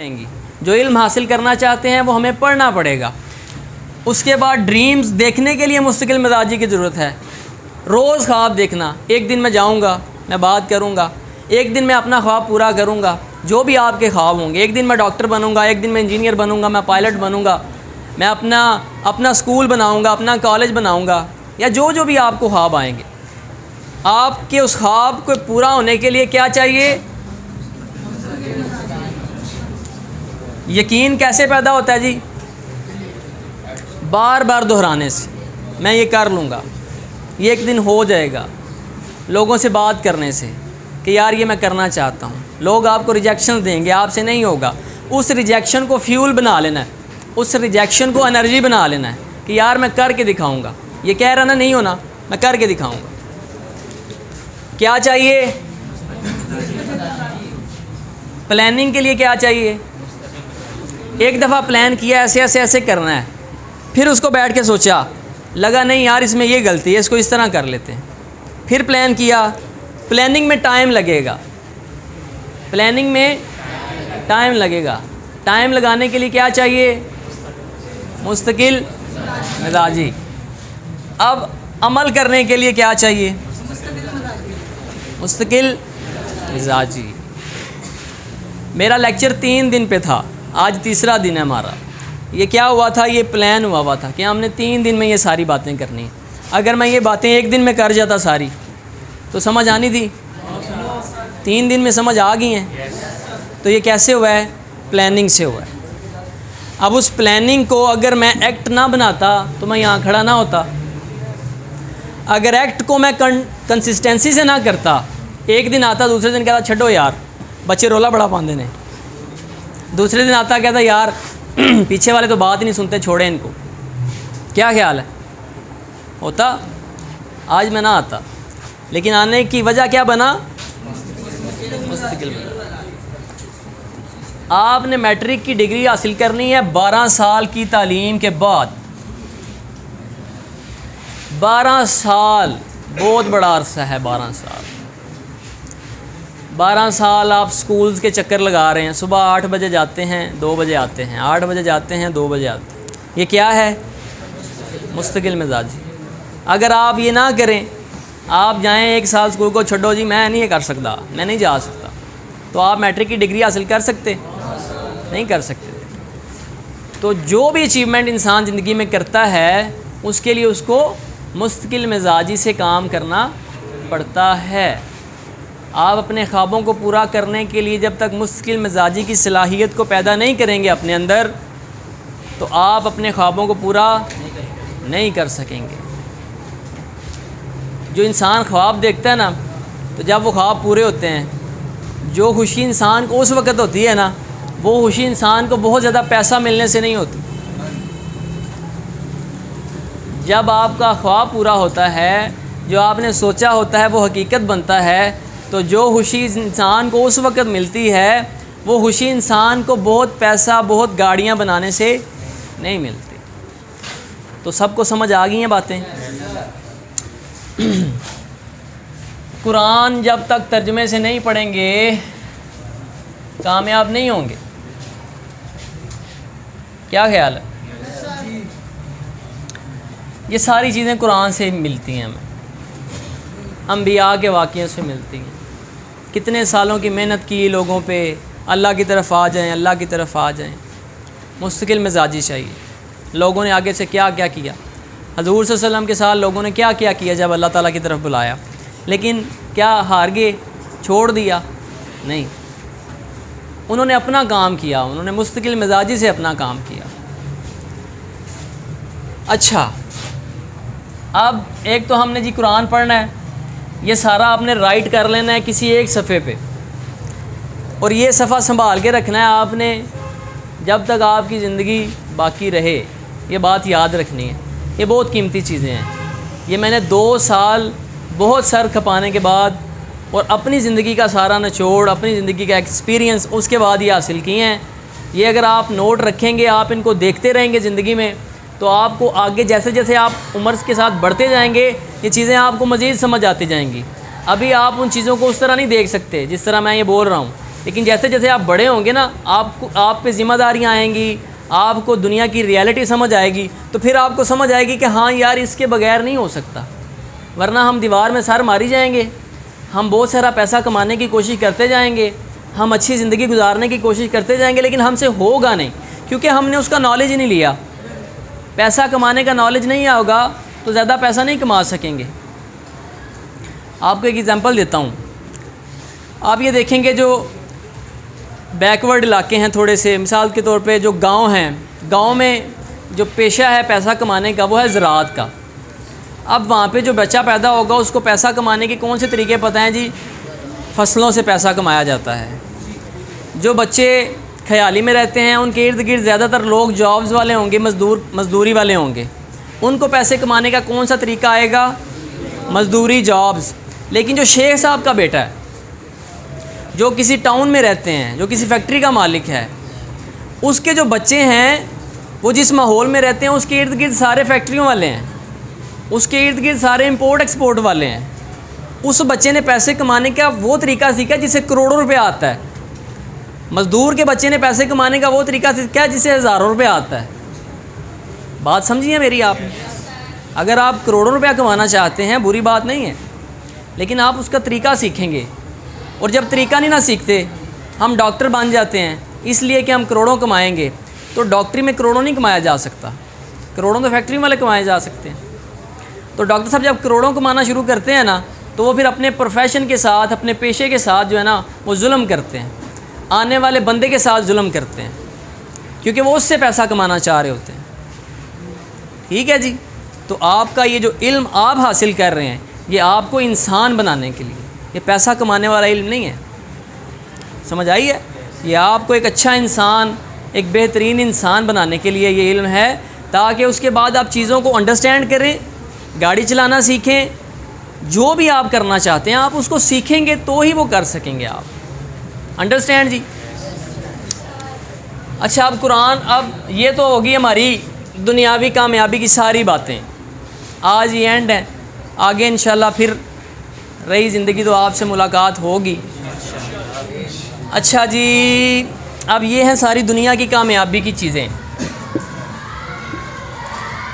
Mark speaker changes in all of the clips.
Speaker 1: گی. جو علم حاصل کرنا چاہتے ہیں وہ ہمیں پڑھنا پڑے گا. اس کے بعد ڈریمز دیکھنے کے لیے مستقل مزاجی کی ضرورت ہے. روز خواب دیکھنا. ایک دن میں جاؤں گا، میں بات کروں گا، ایک دن میں اپنا خواب پورا کروں گا. جو بھی آپ کے خواب ہوں گے، ایک دن میں ڈاکٹر بنوں گا، ایک دن میں انجینئر بنوں گا، میں پائلٹ بنوں گا، میں اپنا اسکول بناؤں گا، اپنا کالج بناؤں گا، یا جو بھی آپ کو خواب آئیں گے. آپ کے اس خواب کو پورا ہونے کے لیے کیا چاہیے؟ یقین کیسے پیدا ہوتا ہے جی؟ بار بار دہرانے سے. میں یہ کر لوں گا، یہ ایک دن ہو جائے گا. لوگوں سے بات کرنے سے کہ یار یہ میں کرنا چاہتا ہوں. لوگ آپ کو ریجیکشن دیں گے، آپ سے نہیں ہوگا. اس ریجیکشن کو فیول بنا لینا ہے، اس ریجیکشن کو انرجی بنا لینا ہے کہ یار میں کر کے دکھاؤں گا. یہ کہہ رہا نا نہیں ہونا، میں کر کے دکھاؤں گا. کیا چاہیے؟ پلاننگ کے لیے کیا چاہیے؟ ایک دفعہ پلان کیا ایسے ایسے ایسے کرنا ہے، پھر اس کو بیٹھ کے سوچا، لگا نہیں یار اس میں یہ غلطی ہے، اس کو اس طرح کر لیتے ہیں. پھر پلان کیا. پلاننگ میں ٹائم لگے گا، پلاننگ میں ٹائم لگے گا. ٹائم لگانے کے لیے کیا چاہیے؟ مستقل مزاجی. اب عمل کرنے کے لیے کیا چاہیے؟ مستقل مزاجی. میرا لیکچر 3 دن پہ تھا، آج تیسرا دن ہے ہمارا. یہ کیا ہوا تھا؟ یہ پلان ہوا تھا کہ ہم نے 3 دن میں یہ ساری باتیں کرنی ہیں. اگر میں یہ باتیں ایک دن میں کر جاتا ساری تو سمجھ آنی تھی. 3 دن میں سمجھ آ گئی ہیں. تو یہ کیسے ہوا ہے؟ پلاننگ سے ہوا ہے. اب اس پلاننگ کو اگر میں ایکٹ نہ بناتا تو میں یہاں کھڑا نہ ہوتا. اگر ایکٹ کو میں کنسسٹنسی سے نہ کرتا، ایک دن آتا دوسرے دن کہتا چھڈو یار بچے رولا بڑا پاندے نے، دوسرے دن آتا کہتا یار پیچھے والے تو بات ہی نہیں سنتے، چھوڑیں ان کو. کیا خیال ہے؟ ہوتا؟ آج میں نہ آتا. لیکن آنے کی وجہ کیا بنا؟ مستقل بنا. آپ نے میٹرک کی ڈگری حاصل کرنی ہے 12 سال کی تعلیم کے بعد. 12 سال بہت بڑا عرصہ ہے. 12 سال 12 سال آپ سکولز کے چکر لگا رہے ہیں. صبح 8 بجے جاتے ہیں، 2 بجے آتے ہیں، 8 بجے جاتے ہیں، 2 بجے آتے ہیں. یہ کیا ہے؟ مستقل مزاجی. اگر آپ یہ نہ کریں، آپ جائیں 1 سال سکول کو چھڈو جی میں نہیں کر سکتا، میں نہیں جا سکتا، تو آپ میٹرک کی ڈگری حاصل کر سکتے؟ نہیں کر سکتے. تو جو بھی اچیومنٹ انسان زندگی میں کرتا ہے اس کے لیے اس کو مستقل مزاجی سے کام کرنا پڑتا ہے. آپ اپنے خوابوں کو پورا کرنے کے لیے جب تک مستقل مزاجی کی صلاحیت کو پیدا نہیں کریں گے اپنے اندر، تو آپ اپنے خوابوں کو پورا نہیں کر سکیں گے. جو انسان خواب دیکھتا ہے نا، تو جب وہ خواب پورے ہوتے ہیں، جو خوشی انسان کو اس وقت ہوتی ہے نا، وہ خوشی انسان کو بہت زیادہ پیسہ ملنے سے نہیں ہوتی. جب آپ کا خواب پورا ہوتا ہے، جو آپ نے سوچا ہوتا ہے وہ حقیقت بنتا ہے، تو جو خوشی انسان کو اس وقت ملتی ہے وہ خوشی انسان کو بہت پیسہ، بہت گاڑیاں بنانے سے نہیں ملتی. تو سب کو سمجھ آ گئی ہیں باتیں؟ قرآن جب تک ترجمے سے نہیں پڑھیں گے کامیاب نہیں ہوں گے. کیا خیال ہے؟ یہ ساری چیزیں قرآن سے ملتی ہیں، ہمیں انبیاء کے واقعوں سے ملتی ہیں. کتنے سالوں کی محنت کی لوگوں پہ، اللہ کی طرف آ جائیں، اللہ کی طرف آ جائیں. مستقل مزاجی چاہیے. لوگوں نے آگے سے کیا کیا کیا، حضور صلی اللہ علیہ وسلم کے ساتھ لوگوں نے کیا کیا کیا جب اللہ تعالیٰ کی طرف بلایا، لیکن کیا ہار گئے؟ چھوڑ دیا؟ نہیں. انہوں نے اپنا کام کیا، انہوں نے مستقل مزاجی سے اپنا کام کیا. اچھا، اب ایک تو ہم نے جی قرآن پڑھنا ہے، یہ سارا آپ نے رائٹ کر لینا ہے کسی ایک صفحے پہ، اور یہ صفحہ سنبھال کے رکھنا ہے آپ نے جب تک آپ کی زندگی باقی رہے. یہ بات یاد رکھنی ہے. یہ بہت قیمتی چیزیں ہیں. یہ میں نے 2 سال بہت سر کھپانے کے بعد اور اپنی زندگی کا سارا نچوڑ، اپنی زندگی کا ایکسپیرینس اس کے بعد یہ حاصل کیے ہیں. یہ اگر آپ نوٹ رکھیں گے، آپ ان کو دیکھتے رہیں گے زندگی میں، تو آپ کو آگے جیسے جیسے آپ عمر کے ساتھ بڑھتے جائیں گے یہ چیزیں آپ کو مزید سمجھ آتی جائیں گی. ابھی آپ ان چیزوں کو اس طرح نہیں دیکھ سکتے جس طرح میں یہ بول رہا ہوں. لیکن جیسے جیسے آپ بڑے ہوں گے نا، آپ پہ ذمہ داریاں آئیں گی، آپ کو دنیا کی ریالٹی سمجھ آئے گی، تو پھر آپ کو سمجھ آئے گی کہ ہاں یار اس کے بغیر نہیں ہو سکتا، ورنہ ہم دیوار میں سر ماری جائیں گے، ہم بہت سارا پیسہ کمانے کی کوشش کرتے جائیں گے، ہم اچھی زندگی گزارنے کی کوشش کرتے جائیں گے، لیکن ہم سے ہوگا نہیں، کیونکہ ہم نے اس کا نالج ہی نہیں لیا۔ پیسہ کمانے کا نالج نہیں ہوگا تو زیادہ پیسہ نہیں کما سکیں گے۔ آپ کو ایک ایگزامپل دیتا ہوں، آپ یہ دیکھیں گے جو بیکورڈ علاقے ہیں تھوڑے سے، مثال کے طور پہ جو گاؤں ہیں، گاؤں میں جو پیشہ ہے پیسہ کمانے کا وہ ہے زراعت کا۔ اب وہاں پہ جو بچہ پیدا ہوگا اس کو پیسہ کمانے کے کون سے طریقے پتہ ہیں جی؟ فصلوں سے پیسہ کمایا جاتا ہے۔ جو بچے خیالی میں رہتے ہیں ان کے ارد گرد زیادہ تر لوگ جابز والے ہوں گے، مزدوری والے ہوں گے، ان کو پیسے کمانے کا کون سا طریقہ آئے گا؟ مزدوری، جابز۔ لیکن جو شیخ صاحب کا بیٹا ہے، جو کسی ٹاؤن میں رہتے ہیں، جو کسی فیکٹری کا مالک ہے، اس کے جو بچے ہیں وہ جس ماحول میں رہتے ہیں اس کے ارد گرد سارے فیکٹریوں والے ہیں، اس کے ارد گرد سارے امپورٹ ایکسپورٹ والے ہیں۔ اس بچے نے پیسے کمانے کا وہ طریقہ سیکھا جسے کروڑوں روپے آتا ہے، مزدور کے بچے نے پیسے کمانے کا وہ طریقہ سیکھا جسے ہزاروں روپے آتا ہے۔ بات سمجھیے میری آپ نے؟ اگر آپ کروڑوں روپیہ کمانا چاہتے ہیں بری بات نہیں ہے، لیکن آپ اس کا طریقہ سیکھیں گے، اور جب طریقہ نہیں نہ سیکھتے، ہم ڈاکٹر بن جاتے ہیں اس لیے کہ ہم کروڑوں کمائیں گے، تو ڈاکٹری میں کروڑوں نہیں کمایا جا سکتا، کروڑوں تو فیکٹری والے کمائے جا سکتے ہیں۔ تو ڈاکٹر صاحب جب کروڑوں کمانا شروع کرتے ہیں نا، تو وہ پھر اپنے پروفیشن کے ساتھ، اپنے پیشے کے ساتھ جو ہے نا وہ ظلم کرتے ہیں، آنے والے بندے کے ساتھ ظلم کرتے ہیں، کیونکہ وہ اس سے پیسہ کمانا چاہ رہے ہوتے ہیں۔ ٹھیک ہے جی؟ تو آپ کا یہ جو علم آپ حاصل کر رہے ہیں یہ آپ کو انسان بنانے کے لیے، یہ پیسہ کمانے والا علم نہیں ہے، سمجھ آئی ہے؟ یہ آپ کو ایک اچھا انسان، ایک بہترین انسان بنانے کے لیے یہ علم ہے، تاکہ اس کے بعد آپ چیزوں کو انڈرسٹینڈ کریں، گاڑی چلانا سیکھیں، جو بھی آپ کرنا چاہتے ہیں آپ اس کو سیکھیں گے تو ہی وہ کر سکیں گے آپ۔ انڈرسٹینڈ جی؟ اچھا اب قرآن، اب یہ تو ہوگی ہماری دنیاوی کامیابی کی ساری باتیں، آج یہ اینڈ ہے، آگے انشاءاللہ پھر رہی زندگی تو آپ سے ملاقات ہوگی۔ اچھا جی، اب یہ ہیں ساری دنیا کی کامیابی کی چیزیں۔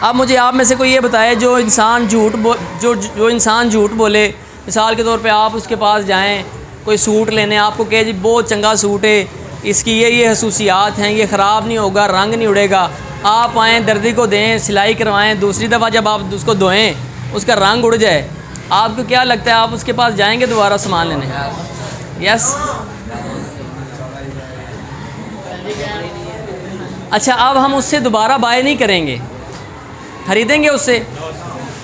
Speaker 1: اب مجھے آپ میں سے کوئی یہ بتائے جو انسان جھوٹ بولے، مثال کے طور پہ آپ اس کے پاس جائیں کوئی سوٹ لینے، آپ کو کہے جی بہت چنگا سوٹ ہے، اس کی یہ خصوصیات ہیں، یہ خراب نہیں ہوگا، رنگ نہیں اڑے گا، آپ آئیں دردی کو دیں، سلائی کروائیں، دوسری دفعہ جب آپ اس کو دھوئیں اس کا رنگ اڑ جائے، آپ کو کیا لگتا ہے آپ اس کے پاس جائیں گے دوبارہ سامان لینے؟ یس۔ اچھا اب ہم اس سے دوبارہ بائی نہیں کریں گے، خریدیں گے اس سے،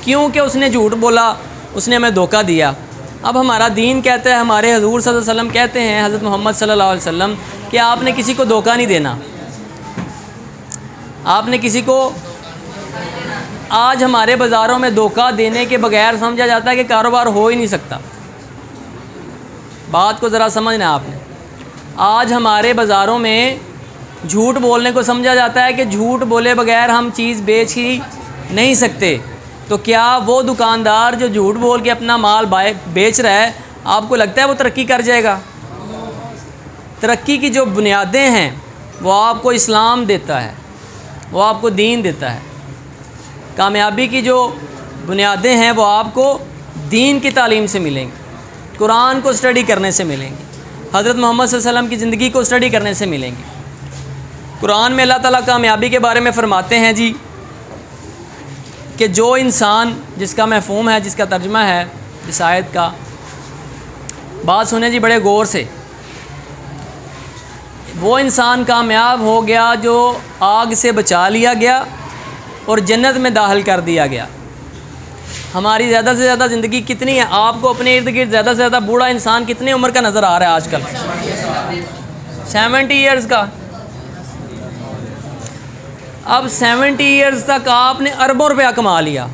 Speaker 1: کیونکہ اس نے جھوٹ بولا، اس نے ہمیں دھوکہ دیا۔ اب ہمارا دین کہتا ہے، ہمارے حضور صلی اللہ علیہ وسلم کہتے ہیں، حضرت محمد صلی اللہ علیہ وسلم، کہ آپ نے کسی کو دھوکہ نہیں دینا، آپ نے کسی کو، آج ہمارے بازاروں میں دھوکہ دینے کے بغیر سمجھا جاتا ہے کہ کاروبار ہو ہی نہیں سکتا۔ بات کو ذرا سمجھنا آپ نے، آج ہمارے بازاروں میں جھوٹ بولنے کو سمجھا جاتا ہے کہ جھوٹ بولے بغیر ہم چیز بیچ ہی نہیں سکتے۔ تو کیا وہ دکاندار جو جھوٹ بول کے اپنا مال بیچ رہا ہے، آپ کو لگتا ہے وہ ترقی کر جائے گا؟ ترقی کی جو بنیادیں ہیں وہ آپ کو اسلام دیتا ہے، وہ آپ کو دین دیتا ہے۔ کامیابی کی جو بنیادیں ہیں وہ آپ کو دین کی تعلیم سے ملیں گی، قرآن کو اسٹڈی کرنے سے ملیں گی، حضرت محمد صلی اللہ علیہ وسلم کی زندگی کو اسٹڈی کرنے سے ملیں گی۔ قرآن میں اللہ تعالیٰ کامیابی کے بارے میں فرماتے ہیں جی کہ جو انسان، جس کا مفہوم ہے، جس کا ترجمہ ہے اس آیت کا، بات سنیں جی بڑے غور سے، وہ انسان کامیاب ہو گیا جو آگ سے بچا لیا گیا اور جنت میں داخل کر دیا گیا۔ ہماری زیادہ سے زیادہ زندگی کتنی ہے؟ آپ کو اپنے ارد گرد زیادہ سے زیادہ بوڑھا انسان کتنی عمر کا نظر آ رہا ہے آج کل؟ 70 ایئرز کا۔ اب 70 ایئرز تک آپ نے اربوں روپیہ کما لیا،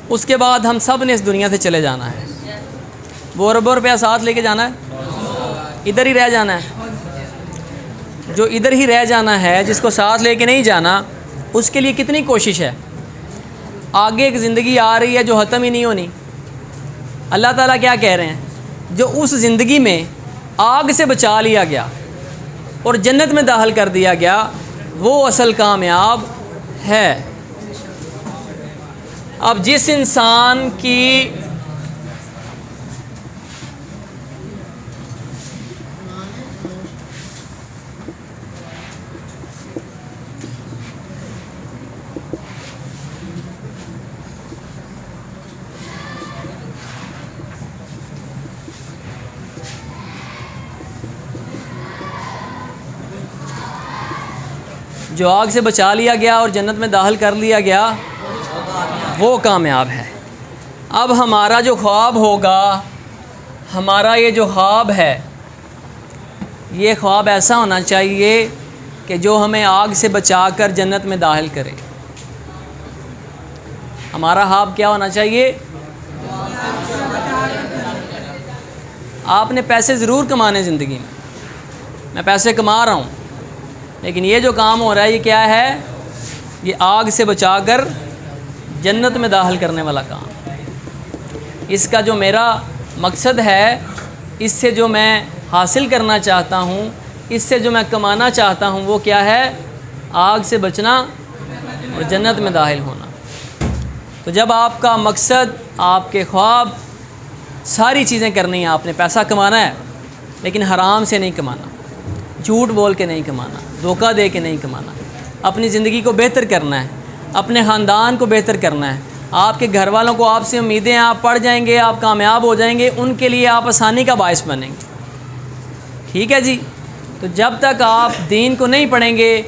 Speaker 1: اس کے بعد ہم سب نے اس دنیا سے چلے جانا ہے۔ وہ اربوں روپیہ ساتھ لے کے جانا ہے؟ ادھر ہی رہ جانا ہے؟ جو ادھر ہی رہ جانا ہے، جس کو ساتھ لے کے نہیں جانا، اس کے لیے کتنی کوشش ہے؟ آگے ایک زندگی آ رہی ہے جو ختم ہی نہیں ہونی۔ اللہ تعالیٰ کیا کہہ رہے ہیں؟ جو اس زندگی میں آگ سے بچا لیا گیا اور جنت میں داخل کر دیا گیا، وہ اصل کامیاب ہے۔ اب جس انسان کی جو آگ سے بچا لیا گیا اور جنت میں داخل کر لیا گیا وہ کامیاب ہے۔ اب ہمارا جو خواب ہوگا، ہمارا یہ جو خواب ہے، یہ خواب ایسا ہونا چاہیے کہ جو ہمیں آگ سے بچا کر جنت میں داخل کرے۔ ہمارا خواب کیا ہونا چاہیے؟ آپ نے پیسے ضرور کمانے زندگی میں پیسے کما رہا ہوں، لیکن یہ جو کام ہو رہا ہے یہ کیا ہے؟ یہ آگ سے بچا کر جنت میں داخل کرنے والا کام۔ اس کا جو میرا مقصد ہے، اس سے جو میں حاصل کرنا چاہتا ہوں، اس سے جو میں کمانا چاہتا ہوں، وہ کیا ہے؟ آگ سے بچنا اور جنت میں داخل ہونا۔ تو جب آپ کا مقصد، آپ کے خواب، ساری چیزیں کرنی ہیں، آپ نے پیسہ کمانا ہے لیکن حرام سے نہیں کمانا، جھوٹ بول کے نہیں کمانا، دھوکہ دے کے نہیں کمانا، اپنی زندگی کو بہتر کرنا ہے، اپنے خاندان کو بہتر کرنا ہے، آپ کے گھر والوں کو آپ سے امیدیں ہیں، آپ پڑھ جائیں گے، آپ کامیاب ہو جائیں گے، ان کے لیے آپ آسانی کا باعث بنیں گے۔ ٹھیک ہے جی؟ تو جب تک آپ دین کو نہیں پڑھیں گے،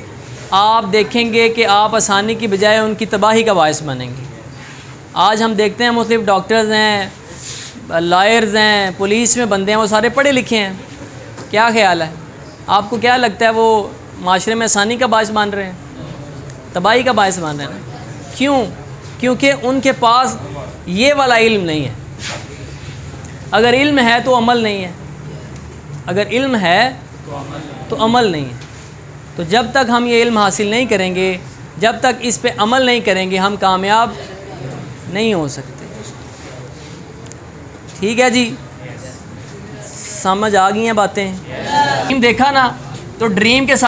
Speaker 1: آپ دیکھیں گے کہ آپ آسانی کی بجائے ان کی تباہی کا باعث بنیں گے۔ آج ہم دیکھتے ہیں مختلف ڈاکٹرز ہیں، لائرز ہیں، پولیس میں بندے ہیں، وہ سارے پڑھے لکھے ہیں۔ کیا خیال ہے؟ آپ کو کیا لگتا ہے وہ معاشرے میں آسانی کا باعث بن رہے ہیں؟ تباہی کا باعث بن رہے ہیں؟ کیوں؟ کیونکہ ان کے پاس یہ والا علم نہیں ہے۔ اگر علم ہے تو عمل نہیں ہے، اگر علم ہے تو عمل نہیں ہے۔ تو جب تک ہم یہ علم حاصل نہیں کریں گے، جب تک اس پہ عمل نہیں کریں گے، ہم کامیاب نہیں ہو سکتے۔ ٹھیک ہے جی؟ سمجھ آ گئی ہیں باتیں؟ ڈریم دیکھا نا، تو ڈریم کے ساتھ